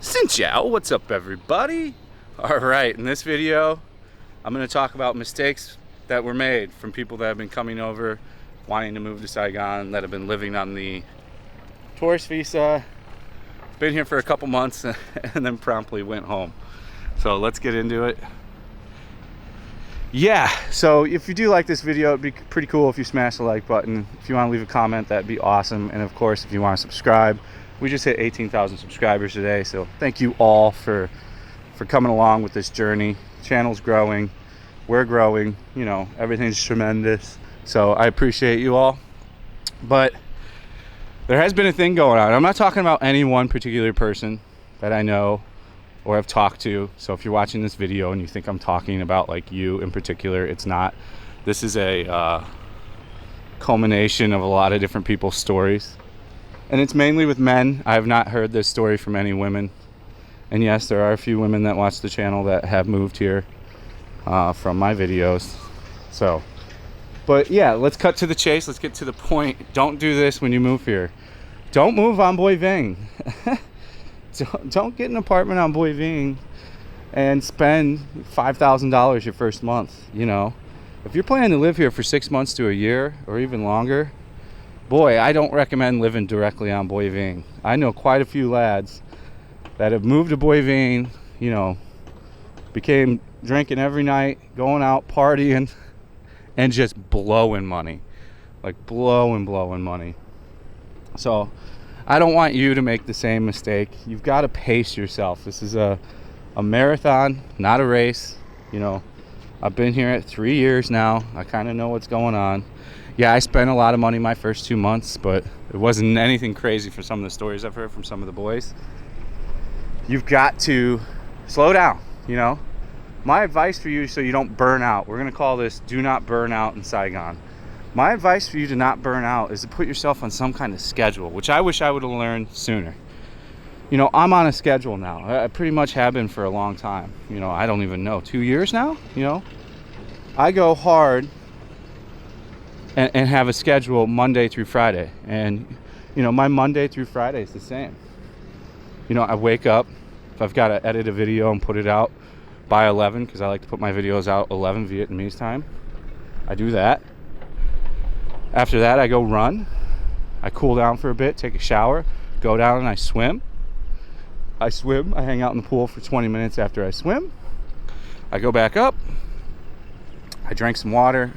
Xin chào, what's up everybody? Alright, in this video I'm going to talk about mistakes that were made from people that have been coming over wanting to move to Saigon, that have been living on the tourist visa, been here for a couple months and then promptly went home. So let's get into it. Yeah, so if you do like this video, it'd be pretty cool if you smash the like button. If you want to leave a comment, that'd be awesome. And of course, if you want to subscribe, we just hit 18,000 subscribers today, so thank you all for coming along with this journey. Channel's growing, we're growing, you know, everything's tremendous, so I appreciate you all. But there has been a thing going on. I'm not talking about any one particular person that I know or have talked to, so if you're watching this video and you think I'm talking about like you in particular, it's not. This is a culmination of a lot of different people's stories. And it's mainly with men. I have not heard this story from any women. And yes, there are a few women that watch the channel that have moved here from my videos. So, but yeah, let's cut to the chase. Let's get to the point. Don't do this when you move here. Don't move on Boi Ving. Don't get an apartment on Boi Ving and spend $5,000 your first month. You know, if you're planning to live here for 6 months to a year or even longer, boy, I don't recommend living directly on Boi Ving. I know quite a few lads that have moved to Boi Ving, you know, became drinking every night, going out, partying, and just blowing money. Like blowing money. So, I don't want you to make the same mistake. You've got to pace yourself. This is a marathon, not a race. You know, I've been here at 3 years now. I kind of know what's going on. Yeah, I spent a lot of money my first 2 months, but it wasn't anything crazy for some of the stories I've heard from some of the boys. You've got to slow down, you know. My advice for you, so you don't burn out, we're going to call this do not burn out in Saigon. My advice for you to not burn out is to put yourself on some kind of schedule, which I wish I would have learned sooner. You know, I'm on a schedule now. I pretty much have been for a long time. You know, I don't even know, 2 years now, you know. I go hard and have a schedule Monday through Friday, and you know, my Monday through Friday is the same. You know, I wake up, if I've got to edit a video and put it out by 11, because I like to put my videos out 11 Vietnamese time, I do that. After that, I go run, I cool down for a bit, take a shower, go down and I swim. I hang out in the pool for 20 minutes after I swim. I go back up, I drink some water.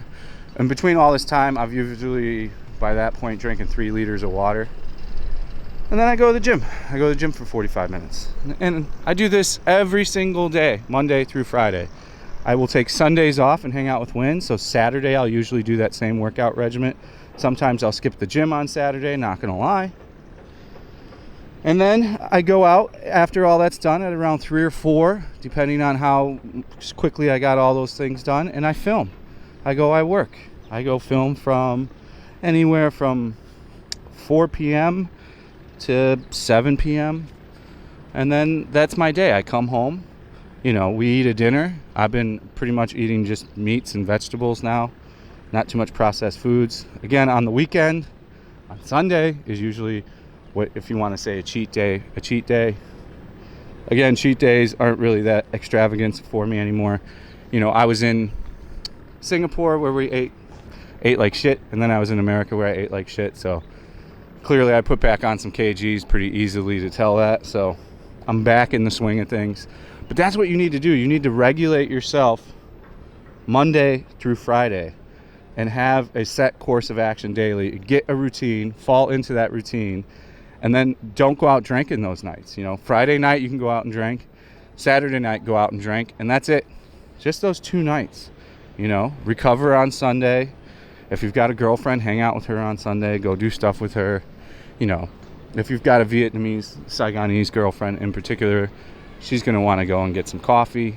And between all this time, I've usually, by that point, drinking 3 liters of water. And then I go to the gym. I go to the gym for 45 minutes. And I do this every single day, Monday through Friday. I will take Sundays off and hang out with Win. So Saturday, I'll usually do that same workout regimen. Sometimes I'll skip the gym on Saturday, not gonna lie. And then I go out after all that's done at around 3 or 4, depending on how quickly I got all those things done, and I film. I work. I go film from anywhere from 4 p.m. to 7 p.m. And then that's my day. I come home, you know, we eat a dinner. I've been pretty much eating just meats and vegetables now, not too much processed foods. Again, on the weekend, on Sunday is usually what, if you want to say a cheat day. Again, cheat days aren't really that extravagant for me anymore. You know, I was in Singapore where we ate like shit, and then I was in America where I ate like shit, so clearly I put back on some kgs pretty easily to tell that. So I'm back in the swing of things. But that's what you need to do. You need to regulate yourself Monday through Friday and have a set course of action daily. Get a routine, fall into that routine, and then don't go out drinking those nights. You know, Friday night you can go out and drink, Saturday night go out and drink, and that's it. Just those 2 nights. You know, recover on Sunday. If you've got a girlfriend, hang out with her on Sunday. Go do stuff with her. You know, if you've got a Vietnamese, Saigonese girlfriend in particular, she's going to want to go and get some coffee,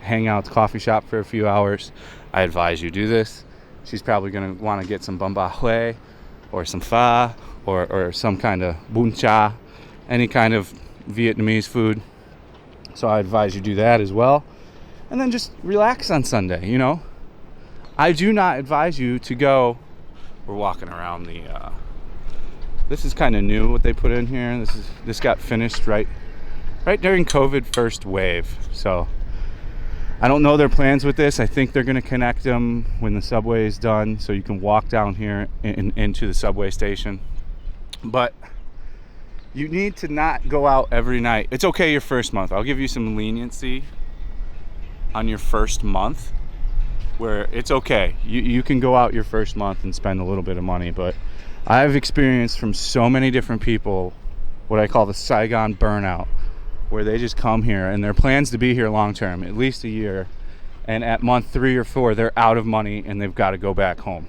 hang out at the coffee shop for a few hours. I advise you do this. She's probably going to want to get some bún bò Huế or some pho or some kind of bún cha, any kind of Vietnamese food. So I advise you do that as well. And then just relax on Sunday, you know. I do not advise you to go. We're walking around the This is kind of new what they put in here. This got finished right right during COVID first wave. So I don't know their plans with this. I think they're going to connect them when the subway is done, so you can walk down here into the subway station. But you need to not go out every night. It's okay your first month. I'll give you some leniency on your first month, where it's okay. You can go out your first month and spend a little bit of money, but I've experienced from so many different people what I call the Saigon burnout, where they just come here and their plans to be here long term, at least a year, and at month 3 or 4 they're out of money and they've got to go back home,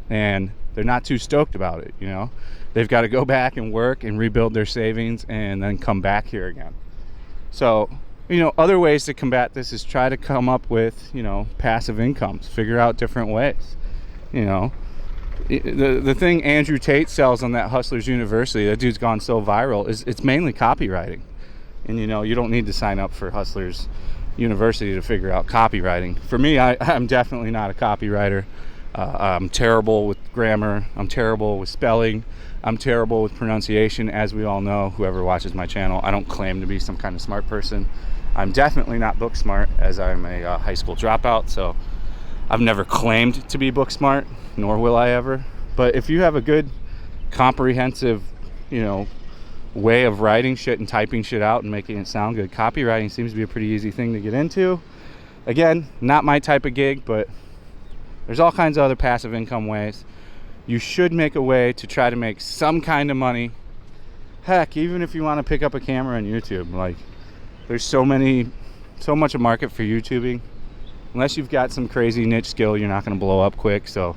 and they're not too stoked about it. You know, they've got to go back and work and rebuild their savings and then come back here again. So, you know, other ways to combat this is try to come up with, you know, passive incomes, figure out different ways. You know, the thing Andrew Tate sells on that Hustlers University, that dude's gone so viral, is it's mainly copywriting. And, you know, you don't need to sign up for Hustlers University to figure out copywriting. For me, I'm definitely not a copywriter. I'm terrible with grammar. I'm terrible with spelling. I'm terrible with pronunciation, as we all know, whoever watches my channel. I don't claim to be some kind of smart person. I'm definitely not book smart, as I'm a high school dropout, so I've never claimed to be book smart, nor will I ever. But if you have a good, comprehensive, you know, way of writing shit and typing shit out and making it sound good, copywriting seems to be a pretty easy thing to get into. Again, not my type of gig, but there's all kinds of other passive income ways. You should make a way to try to make some kind of money. Heck, even if you want to pick up a camera on YouTube, like, there's so much a market for YouTubing. Unless you've got some crazy niche skill, you're not going to blow up quick. So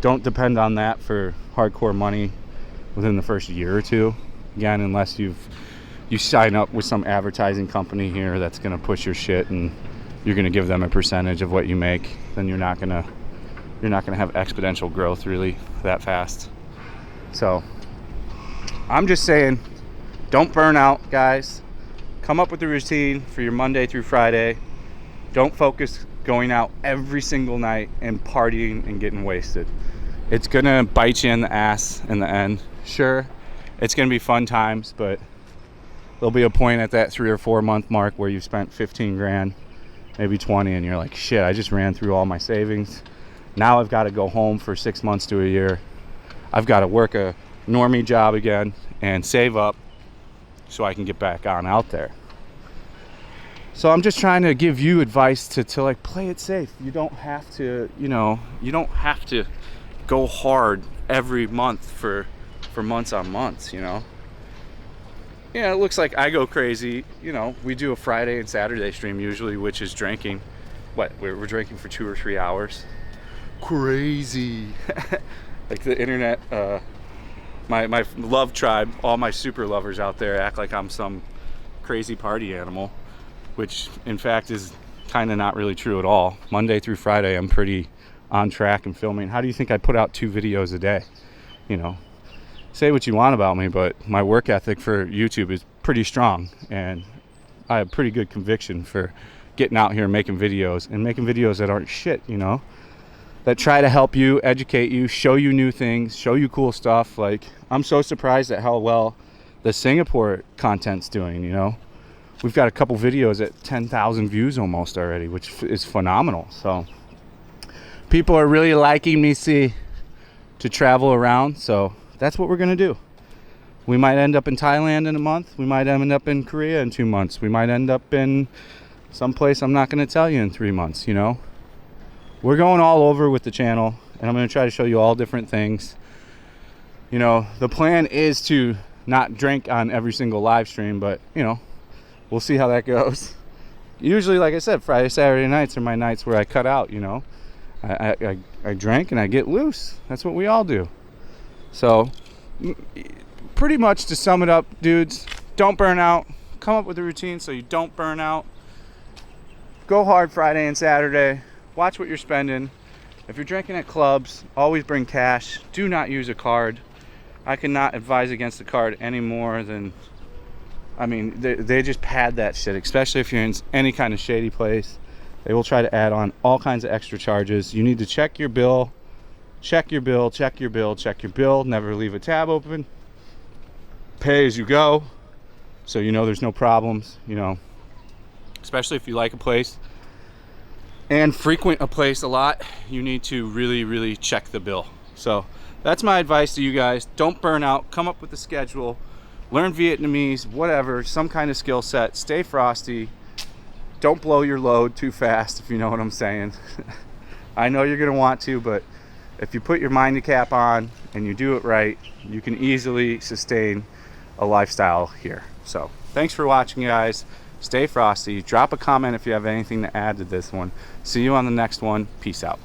don't depend on that for hardcore money within the first year or two. Again, unless you sign up with some advertising company here that's going to push your shit and you're going to give them a percentage of what you make, then you're not going to have exponential growth really that fast. So I'm just saying, don't burn out, guys. Come up with a routine for your Monday through Friday. Don't focus going out every single night and partying and getting wasted. It's gonna bite you in the ass in the end. Sure, it's gonna be fun times, but there'll be a point at that 3 or 4 month mark where you've spent 15 grand, maybe 20, and you're like, shit, I just ran through all my savings. Now I've got to go home for 6 months to a year. I've got to work a normie job again and save up so I can get back on out there. So I'm just trying to give you advice to like play it safe. You don't have to, you know, you don't have to go hard every month for months on months, you know. Yeah, it looks like I go crazy. You know, we do a Friday and Saturday stream usually, which is drinking. We're drinking for 2 or 3 hours. Crazy. Like the internet, my love tribe, all my super lovers out there act like I'm some crazy party animal, which in fact is kind of not really true at all. Monday through Friday I'm pretty on track and filming. How do you think I put out 2 videos a day? You know, say what you want about me, but my work ethic for YouTube is pretty strong, and I have pretty good conviction for getting out here and making videos that aren't shit, you know, that try to help you, educate you, show you new things, show you cool stuff. Like, I'm so surprised at how well the Singapore content's doing, you know. We've got a couple videos at 10,000 views almost already, which is phenomenal. So people are really liking me to travel around, so that's what we're gonna do. We might end up in Thailand in a month. We might end up in Korea in 2 months. We might end up in someplace I'm not gonna tell you in 3 months, you know. We're going all over with the channel, and I'm gonna try to show you all different things. You know, the plan is to not drink on every single live stream, but you know, we'll see how that goes. Usually, like I said, Friday, Saturday nights are my nights where I cut out, you know. I drink and I get loose. That's what we all do. So, pretty much to sum it up, dudes, don't burn out. Come up with a routine so you don't burn out. Go hard Friday and Saturday. Watch what you're spending. If you're drinking at clubs, always bring cash. Do not use a card. I cannot advise against the card any more than, I mean, they just pad that shit, especially if you're in any kind of shady place. They will try to add on all kinds of extra charges. You need to check your bill, check your bill, check your bill, check your bill. Never leave a tab open. Pay as you go. so you know there's no problems, you know, especially if you like a place and frequent a place a lot, you need to really check the bill. So that's my advice to you guys. Don't burn out. Come up with a schedule, learn Vietnamese, whatever, some kind of skill set. Stay frosty. Don't blow your load too fast, if you know what I'm saying. I know you're gonna want to, but if you put your mind cap on and you do it right, you can easily sustain a lifestyle here. So thanks for watching, guys. Stay frosty. Drop a comment if you have anything to add to this one. See you on the next one. Peace out.